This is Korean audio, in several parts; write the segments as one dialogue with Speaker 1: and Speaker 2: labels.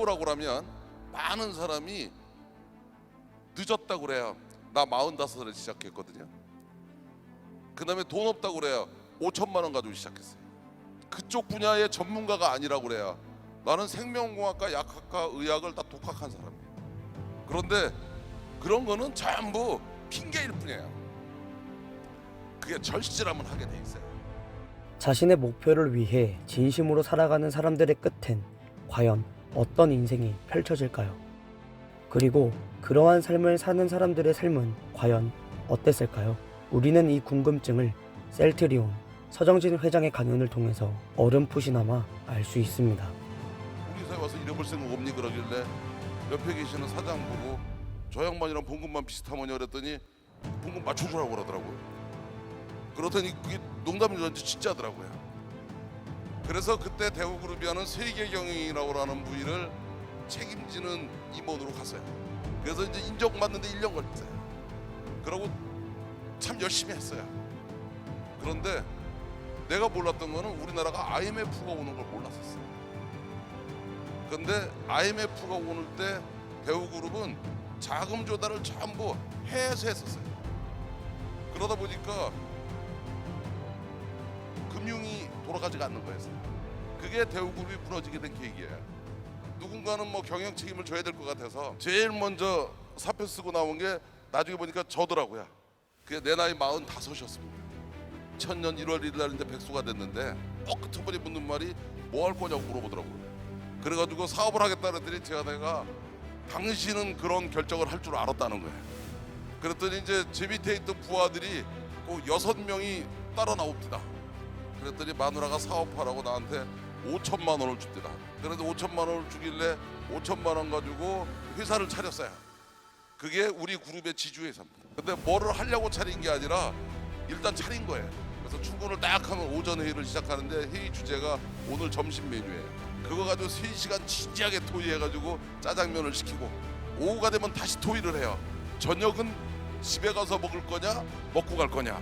Speaker 1: 오라고 그러면 많은 사람이 늦었다고 그래요. 나 45살에 시작했거든요. 그 다음에 돈 없다고 그래요. 5천만 원 가지고 시작했어요. 그쪽 분야의 전문가가 아니라고 그래요. 나는 생명공학과, 약학과, 의학을 다 독학한 사람이에요. 그런데 그런 거는 전부 핑계일 뿐이에요. 그게 절실함을 하게 돼 있어요.
Speaker 2: 자신의 목표를 위해 진심으로 살아가는 사람들의 끝엔 과연 어떤 인생이 펼쳐질까요? 그리고 그러한 삶을 사는 사람들의 삶은 과연 어땠을까요? 우리는 이 궁금증을 셀트리온 서정진 회장의 강연을 통해서 어렴풋이나마 알 수 있습니다.
Speaker 1: 우리 사회 와서 잃어볼 생각 없니 그러길래 옆에 계시는 사장 보고 저 양반이랑 봉급만 비슷하면요 그랬더니 봉급 맞춰주라고 그러더라고요. 그러더니 그게 농담인 줄 알았는데 진짜더라고요. 그래서 그때 대우그룹이 하는 세계경영이라고 하는 부위를 책임지는 임원으로 갔어요. 그래서 이제 인정받는데 1년 걸렸어요. 그러고 참 열심히 했어요. 그런데 내가 몰랐던 거는 우리나라가 IMF가 오는 걸 몰랐었어요. 그런데 IMF가 오는 때 대우그룹은 자금 조달을 전부 해외에서 했었어요. 그러다 보니까 금융이 돌아가지가 않는 거였어요. 그게 대우그룹이 무너지게 된 계기예요. 누군가는 뭐 경영 책임을 져야 될 것 같아서 제일 먼저 사표 쓰고 나온 게 나중에 보니까 저더라고요. 그게 내 나이 45이었습니다. 2000년 1월 1일 날 이제 백수가 됐는데 끝터머리 묻는 말이 뭐 할 거냐고 물어보더라고요. 그래가지고 사업을 하겠다 그랬더니 내가 당신은 그런 결정을 할 줄 알았다는 거예요. 그랬더니 이제 제 밑에 있던 부하들이 꼭 6명이 따라 나옵니다. 그랬더니 마누라가 사업하라고 나한테 5천만 원을 줍니다. 그래서 5천만 원을 주길래 5천만 원 가지고 회사를 차렸어요. 그게 우리 그룹의 지주회사입니다. 근데 뭐를 하려고 차린 게 아니라 일단 차린 거예요. 그래서 출근을 딱 하면 오전 회의를 시작하는데 회의 주제가 오늘 점심 메뉴예요. 그거 가지고 3시간 진지하게 토의해가지고 짜장면을 시키고 오후가 되면 다시 토의를 해요. 저녁은 집에 가서 먹을 거냐 먹고 갈 거냐.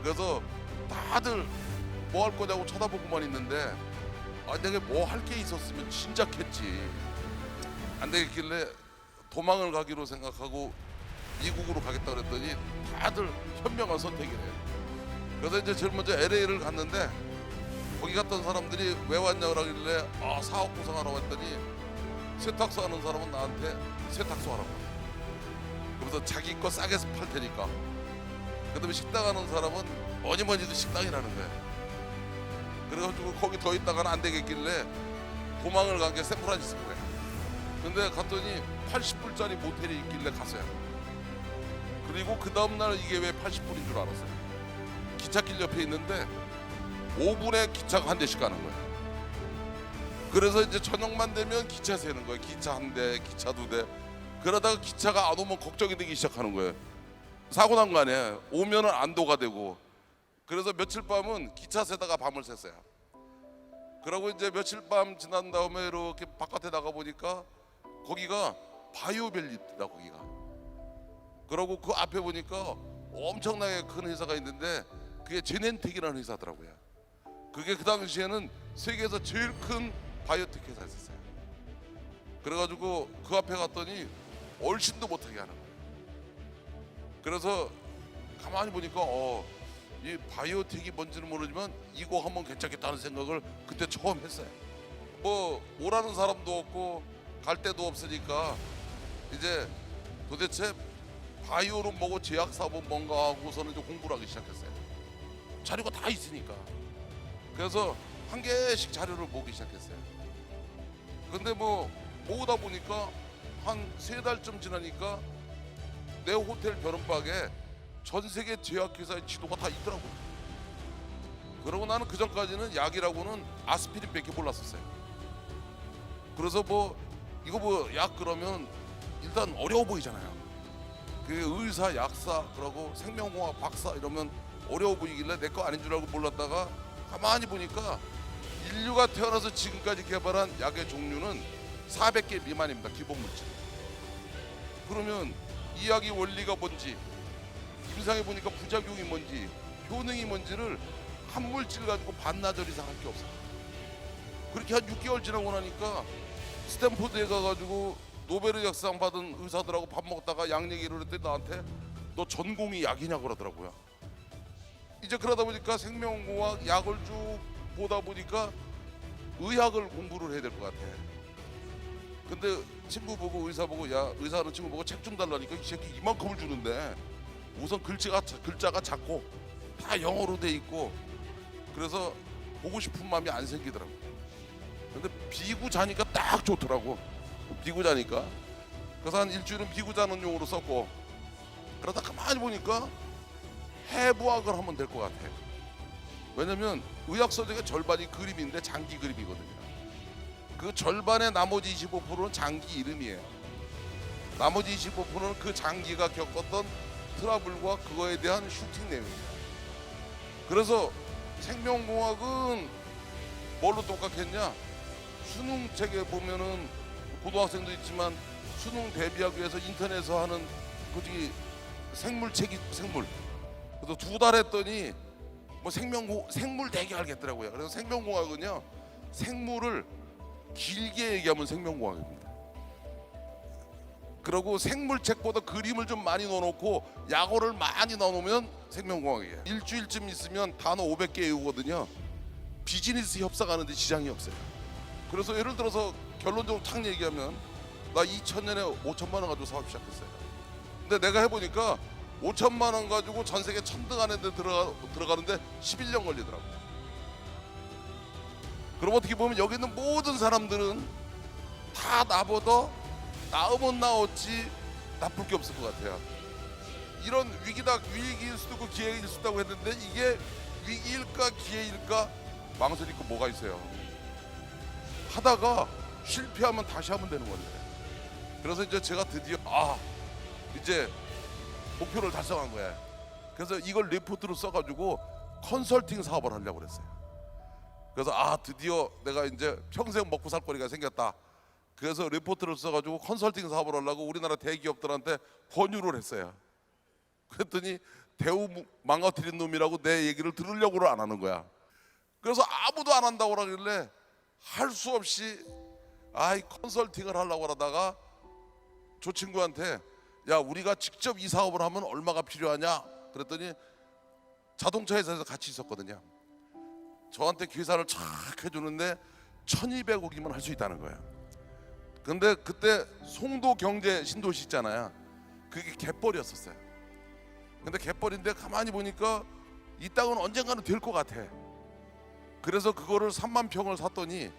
Speaker 1: 그래서 다들 뭐 할 거냐고 쳐다보고만 있는데 내가 뭐 할 게 있었으면 진작 했지. 안 되겠길래 도망을 가기로 생각하고 미국으로 가겠다 그랬더니 다들 현명한 선택이래요. 그래서 이제 제일 먼저 LA를 갔는데 거기 갔던 사람들이 왜 왔냐 그러길래 사업 구상하러 왔더니 세탁소 하는 사람은 나한테 세탁소 하라고. 그래서 자기 거 싸게 팔 테니까. 그다음에 식당 하는 사람은 뭐니 뭐니 해도 식당이라는 거예요. 그래가지고 거기 더 있다가는 안 되겠길래 도망을 간 게 샌프란시스코에. 근데 갔더니 80불짜리 모텔이 있길래 갔어요. 그리고 그 다음날 이게 왜 80불인 줄 알았어요. 기찻길 옆에 있는데 5분에 기차가 한 대씩 가는 거예요. 그래서 이제 저녁만 되면 기차 세는 거예요. 기차 한 대, 기차 2대. 그러다가 기차가 안 오면 걱정이 되기 시작하는 거예요. 사고 난 거 아니에요. 오면은 안도가 되고. 그래서 며칠 밤은 기차 세다가 밤을 샜어요. 그러고 이제 며칠 밤 지난 다음에 이렇게 바깥에 나가 보니까 거기가 바이오벨리다 거기가. 그러고 그 앞에 보니까 엄청나게 큰 회사가 있는데 그게 제넨텍이라는 회사더라고요. 그게 그 당시에는 세계에서 제일 큰 바이오텍 회사였어요. 그래가지고 그 앞에 갔더니 얼씬도 못하게 하는 거예요. 그래서 가만히 보니까 이 바이오텍이 뭔지는 모르지만 이거 한번 괜찮겠다는 생각을 그때 처음 했어요. 뭐 오라는 사람도 없고 갈 데도 없으니까 이제 도대체 바이오는 뭐고 제약사업은 뭔가 하고서는 이제 공부를 하기 시작했어요. 자료가 다 있으니까. 그래서 한 개씩 자료를 모으기 시작했어요. 근데 뭐 모으다 보니까 한 3달쯤 지나니까 내 호텔 벼른박에 전 세계 제약회사의 지도가 다 있더라고요. 그러고 나는 그 전까지는 약이라고는 아스피린밖에 몰랐었어요. 그래서 뭐 이거 뭐 약 그러면 일단 어려워 보이잖아요. 그 의사, 약사, 그러고 생명공학 박사 이러면 어려워 보이길래 내 거 아닌 줄 알고 몰랐다가 가만히 보니까 인류가 태어나서 지금까지 개발한 약의 종류는 400개 미만입니다. 기본 물질. 그러면 이 약의 원리가 뭔지, 임상해 보니까 부작용이 뭔지, 효능이 뭔지를 한 물질 가지고 반나절 이상 할 게 없어요. 그렇게 한 6개월 지나고 나니까 스탠포드에 가가지고 노벨 의학상 받은 의사들하고 밥 먹다가 약 얘기를 했더니 나한테 너 전공이 약이냐고 그러더라고요. 이제 그러다 보니까 생명공학 약을 쭉 보다 보니까 의학을 공부를 해야 될 것 같아. 근데 친구 보고 의사 보고 야 의사는 친구 보고 책 좀 달라니까 이 새끼 이만큼을 주는데 우선 글자가 작고 다 영어로 돼 있고 그래서 보고 싶은 마음이 안 생기더라고. 근데 비구자니까 딱 좋더라고. 비구자니까. 그래서 한 일주일은 비구자는 용어로 썼고 그러다 가만히 보니까 해부학을 하면 될 것 같아. 왜냐면 의학 서적의 절반이 그림인데 장기 그림이거든요. 그 절반의 나머지 25%는 장기 이름이에요. 나머지 25%는 그 장기가 겪었던 트러블과 그거에 대한 슈팅 내용입니다. 그래서 생명공학은 뭘로 똑같겠냐? 수능 책에 보면은 고등학생도 있지만 수능 대비하기 위해서 인터넷에서 하는 그지 생물책이 생물. 그래서 2달 했더니 뭐 생물 되게 알겠더라고요. 그래서 생명공학은요 생물을 길게 얘기하면 생명공학입니다. 그리고 생물책보다 그림을 좀 많이 넣어놓고 약어를 많이 넣어놓으면 생명공학이에요. 일주일쯤 있으면 단어 500개 외우거든요. 비즈니스 협상하는데 지장이 없어요. 그래서 예를 들어서 결론적으로 탁 얘기하면 나 2000년에 5천만 원 가지고 사업 시작했어요. 근데 내가 해보니까 5천만 원 가지고 전 세계 천등하는 데 들어가는데 11년 걸리더라고요. 그럼 어떻게 보면 여기 있는 모든 사람들은 다 나보다 나으면 나었지 나쁠 게 없을 것 같아요. 이런 위기일 수도 있고 기회일 수도 있다고 했는데 이게 위기일까 기회일까 망설일 거 뭐가 있어요. 하다가 실패하면 다시 하면 되는 건데. 그래서 이제 제가 드디어 이제 목표를 달성한 거야. 그래서 이걸 리포트로 써가지고 컨설팅 사업을 하려고 그랬어요. 그래서 드디어 내가 이제 평생 먹고 살 거리가 생겼다. 그래서 리포트를 써가지고 컨설팅 사업을 하려고 우리나라 대기업들한테 권유를 했어요. 그랬더니 대우 망가뜨린 놈이라고 내 얘기를 들으려고를 안 하는 거야. 그래서 아무도 안 한다고 그러길래 할 수 없이 컨설팅을 하려고 하다가 저 친구한테 야 우리가 직접 이 사업을 하면 얼마가 필요하냐 그랬더니 자동차 회사에서 같이 있었거든요. 저한테 계산을 쫙 해주는데 1200억이면 할 수 있다는 거예요. 근데 그때 송도 경제 신도시 있잖아요. 그게 갯벌이었었어요. 근데 갯벌인데 가만히 보니까 이 땅은 언젠가는 될 것 같아. 그래서 그거를 3만 평을 샀더니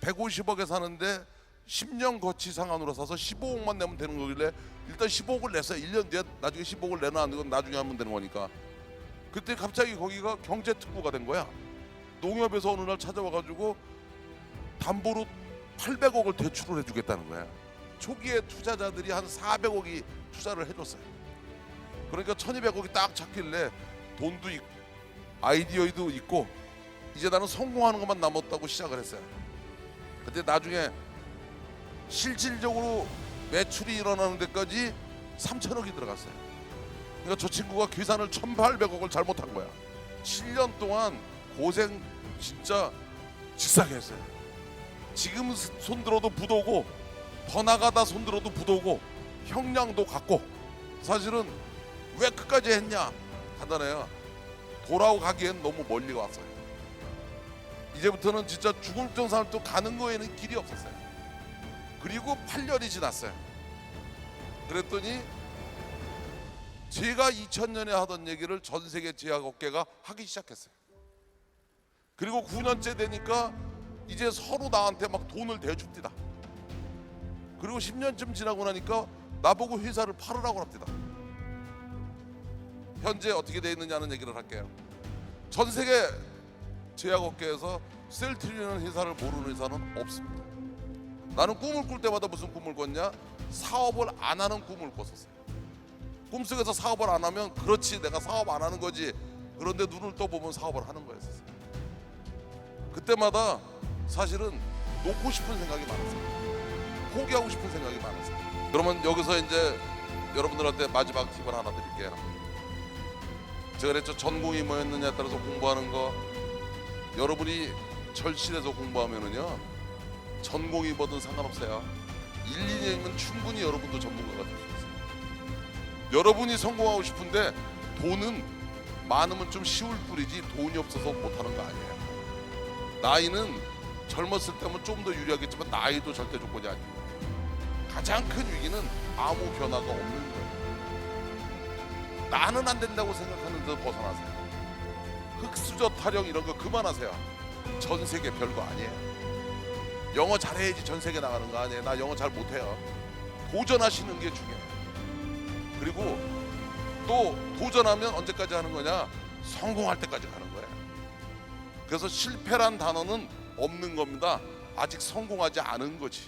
Speaker 1: 150억에 사는데 10년 거치 상한으로 사서 15억만 내면 되는 거길래 일단 15억을 냈어요. 1년 뒤에 나중에 15억을 내나 안 되건 나중에 하면 되는 거니까. 그때 갑자기 거기가 경제특구가 된 거야. 농협에서 어느 날 찾아와가지고 담보로 800억을 대출을 해주겠다는 거야. 초기에 투자자들이 한 400억이 투자를 해줬어요. 그러니까 1200억이 딱 잡길래 돈도 있고 아이디어도 있고 이제 나는 성공하는 것만 남았다고 시작을 했어요. 근데 나중에 실질적으로 매출이 일어나는 데까지 3천억이 들어갔어요. 그러니까 저 친구가 계산을 1800억을 잘못한 거야. 7년 동안 고생 진짜 직사게 했어요. 지금 손들어도 부도고 더 나가다 손들어도 부도고 형량도 같고 사실은 왜 끝까지 했냐? 간단해요. 돌아가기엔 너무 멀리 왔어요. 이제부터는 진짜 죽을 정상을 또 가는 거에는 길이 없었어요. 그리고 8년이 지났어요. 그랬더니 제가 2000년에 하던 얘기를 전 세계 제약업계가 하기 시작했어요. 그리고 9년째 되니까 이제 서로 나한테 막 돈을 대줍니다. 그리고 10년쯤 지나고 나니까 나보고 회사를 팔으라고 합니다. 현재 어떻게 돼 있느냐는 얘기를 할게요. 전 세계 제약업계에서 셀트리라는 회사를 모르는 회사는 없습니다. 나는 꿈을 꿀 때마다 무슨 꿈을 꿨냐? 사업을 안 하는 꿈을 꿨었어요. 꿈속에서 사업을 안 하면 그렇지 내가 사업 안 하는 거지. 그런데 눈을 떠보면 사업을 하는 거였어요. 그때마다 사실은 놓고 싶은 생각이 많았어요. 포기하고 싶은 생각이 많았어요. 그러면 여기서 이제 여러분들한테 마지막 팁을 하나 드릴게요. 제가 그랬죠. 전공이 뭐였느냐에 따라서 공부하는 거 여러분이 절실해서 공부하면은요 전공이 뭐든 상관없어요. 1, 2년이면 충분히 여러분도 전문가가 될 수 있어요. 여러분이 성공하고 싶은데 돈은 많으면 좀 쉬울 뿐이지 돈이 없어서 못하는 거 아니에요. 나이는 젊었을 때면 좀 더 유리하겠지만 나이도 절대 조건이 아니에요. 가장 큰 위기는 아무 변화가 없는 거예요. 나는 안 된다고 생각하는 데 벗어나세요. 흑수저 타령 이런 거 그만하세요. 전 세계 별거 아니에요. 영어 잘해야지 전 세계 나가는 거 아니에요. 나 영어 잘 못해요. 도전하시는 게 중요해요. 그리고 또 도전하면 언제까지 하는 거냐? 성공할 때까지 가는 거예요. 그래서 실패란 단어는 없는 겁니다. 아직 성공하지 않은 거지.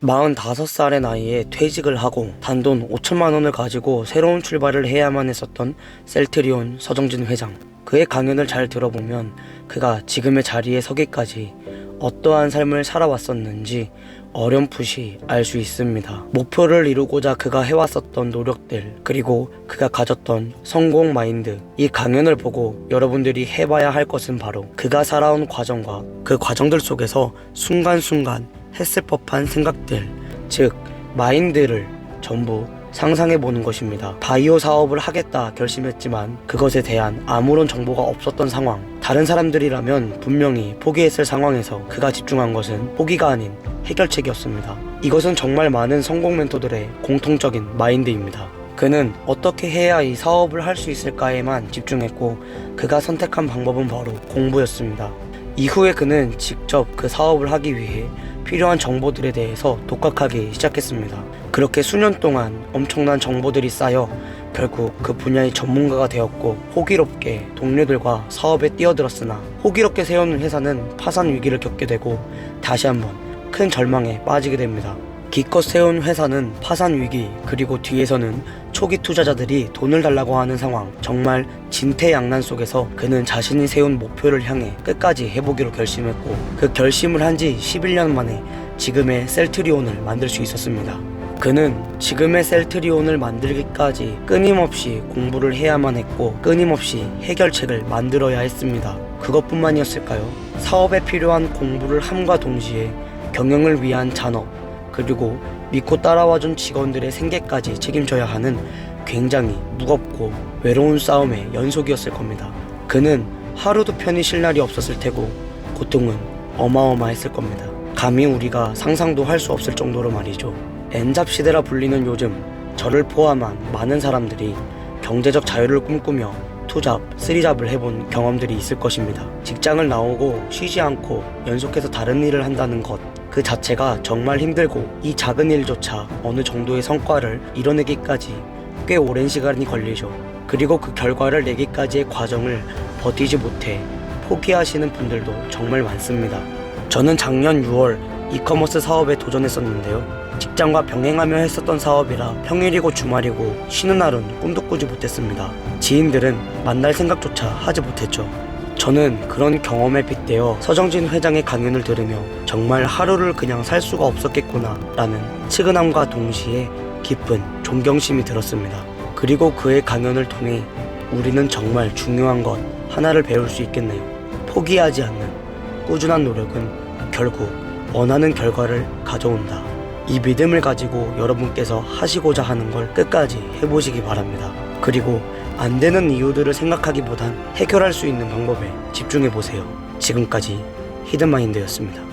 Speaker 2: 45살의 나이에 퇴직을 하고 단돈 5천만 원을 가지고 새로운 출발을 해야만 했었던 셀트리온 서정진 회장. 그의 강연을 잘 들어보면 그가 지금의 자리에 서기까지 어떠한 삶을 살아왔었는지 어렴풋이 알 수 있습니다. 목표를 이루고자 그가 해왔었던 노력들, 그리고 그가 가졌던 성공 마인드. 이 강연을 보고 여러분들이 해봐야 할 것은 바로 그가 살아온 과정과 그 과정들 속에서 순간순간 했을 법한 생각들, 즉 마인드를 전부 상상해보는 것입니다. 바이오 사업을 하겠다 결심했지만 그것에 대한 아무런 정보가 없었던 상황. 다른 사람들이라면 분명히 포기했을 상황에서 그가 집중한 것은 포기가 아닌 해결책이었습니다. 이것은 정말 많은 성공 멘토들의 공통적인 마인드입니다. 그는 어떻게 해야 이 사업을 할 수 있을까에만 집중했고 그가 선택한 방법은 바로 공부였습니다. 이후에 그는 직접 그 사업을 하기 위해 필요한 정보들에 대해서 독학하기 시작했습니다. 그렇게 수년 동안 엄청난 정보들이 쌓여 결국 그 분야의 전문가가 되었고 호기롭게 동료들과 사업에 뛰어들었으나 호기롭게 세우는 회사는 파산 위기를 겪게 되고 다시 한번 큰 절망에 빠지게 됩니다. 기껏 세운 회사는 파산 위기, 그리고 뒤에서는 초기 투자자들이 돈을 달라고 하는 상황. 정말 진퇴양난 속에서 그는 자신이 세운 목표를 향해 끝까지 해보기로 결심했고 그 결심을 한 지 11년 만에 지금의 셀트리온을 만들 수 있었습니다. 그는 지금의 셀트리온을 만들기까지 끊임없이 공부를 해야만 했고 끊임없이 해결책을 만들어야 했습니다. 그것뿐만이었을까요? 사업에 필요한 공부를 함과 동시에 경영을 위한 잔업, 그리고 믿고 따라와준 직원들의 생계까지 책임져야 하는 굉장히 무겁고 외로운 싸움의 연속이었을 겁니다. 그는 하루도 편히 쉴 날이 없었을 테고 고통은 어마어마했을 겁니다. 감히 우리가 상상도 할 수 없을 정도로 말이죠. N잡 시대라 불리는 요즘 저를 포함한 많은 사람들이 경제적 자유를 꿈꾸며 2잡, 3잡을 해본 경험들이 있을 것입니다. 직장을 나오고 쉬지 않고 연속해서 다른 일을 한다는 것, 그 자체가 정말 힘들고 이 작은 일조차 어느 정도의 성과를 이뤄내기까지 꽤 오랜 시간이 걸리죠. 그리고 그 결과를 내기까지의 과정을 버티지 못해 포기하시는 분들도 정말 많습니다. 저는 작년 6월 이커머스 사업에 도전했었는데요. 직장과 병행하며 했었던 사업이라 평일이고 주말이고 쉬는 날은 꿈도 꾸지 못했습니다. 지인들은 만날 생각조차 하지 못했죠. 저는 그런 경험에 빗대어 서정진 회장의 강연을 들으며 정말 하루를 그냥 살 수가 없었겠구나 라는 측은함과 동시에 깊은 존경심이 들었습니다. 그리고 그의 강연을 통해 우리는 정말 중요한 것 하나를 배울 수 있겠네요. 포기하지 않는 꾸준한 노력은 결국 원하는 결과를 가져온다. 이 믿음을 가지고 여러분께서 하시고자 하는 걸 끝까지 해보시기 바랍니다. 그리고 안 되는 이유들을 생각하기보단 해결할 수 있는 방법에 집중해보세요. 지금까지 히든마인드였습니다.